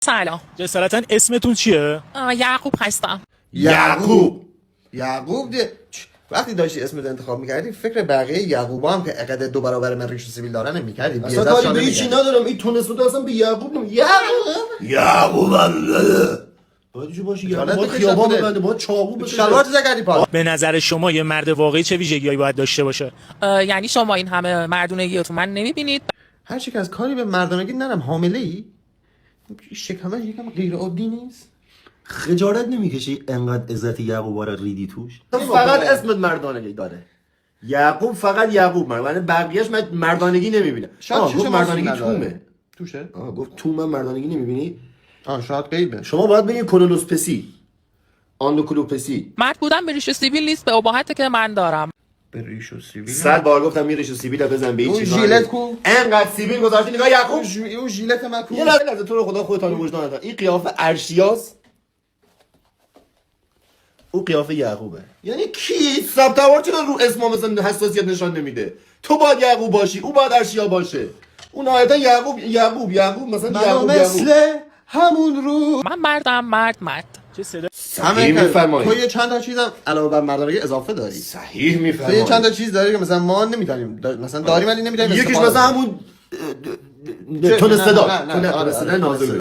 سلام. جسارتا اسمتون چیه؟ یعقوب هستم. یعقوب وقتی داشتی اسمت انتخاب میکردی فکر بقیه یعقوبا هم که عقد 2 برابر من ریش سیبیل دارن میکردی. اصلا کاری به هیچی ندارم. این تون اسمت اصلا به یعقوب یعقوب باید باشی یعقوب با خیابان ببنده با چاقو بشه. شلوار زگری پا. به نظر شما یه مرد واقعی چه ویژگی‌هایی باید داشته باشه؟ یعنی شما این همه مردونگی رو تو من نمیبینید؟ هر چی که از کاری به مردانگی نرم حامله ای شکمش یکم غیر عادی نیست. خجالت نمیکشی انقدر عزت یعقوب رو ریدی توش؟ فقط اسمت مردانگی داره. یعقوب فقط یعقوب من بقیه‌اش من مردانگی نمیبینم. شاید مردانگی تومه. توشه؟ گفت تو من مردانگی نمیبینی؟ شاید غیبه. شما باید بگید کلونوسپسی. آندوکلوپسی. مرد بودن به ریش سیبیل نیست، به اباحتی که من دارم. به ریش و سیبیل 100 بار گفتم یه ریش و سیبیل بزن به این چیزا. اون ژیلت کو؟ انقدر سیبیل گذاشتی نگاه یعقوب. اون ژیلت من کو؟ یه لحظه تو رو خدا خودتان وجدان ندار. این قیافه ارشیاس. او قیافه یعقوبه. یعنی کی سبتوار چرا رو اسم مثلا حساسیت نشان نمیده؟ تو باید یعقوب باشی، او باید ارشیا باشه. اون نهایتا یعقوب مثلا یعقوب مثل همون رو من مردم، مرد. چه صدا صحیح میفرمایید. تو یه چند تا چیزم علاوه بر مردانگی اضافه داری. صحیح تو یه میفرمایید. چند تا چیز داری که مثلا ما نمیتونیم مثلا داریم ولی نمیتونیم. یکیش مثلا همون تون صدا نازل.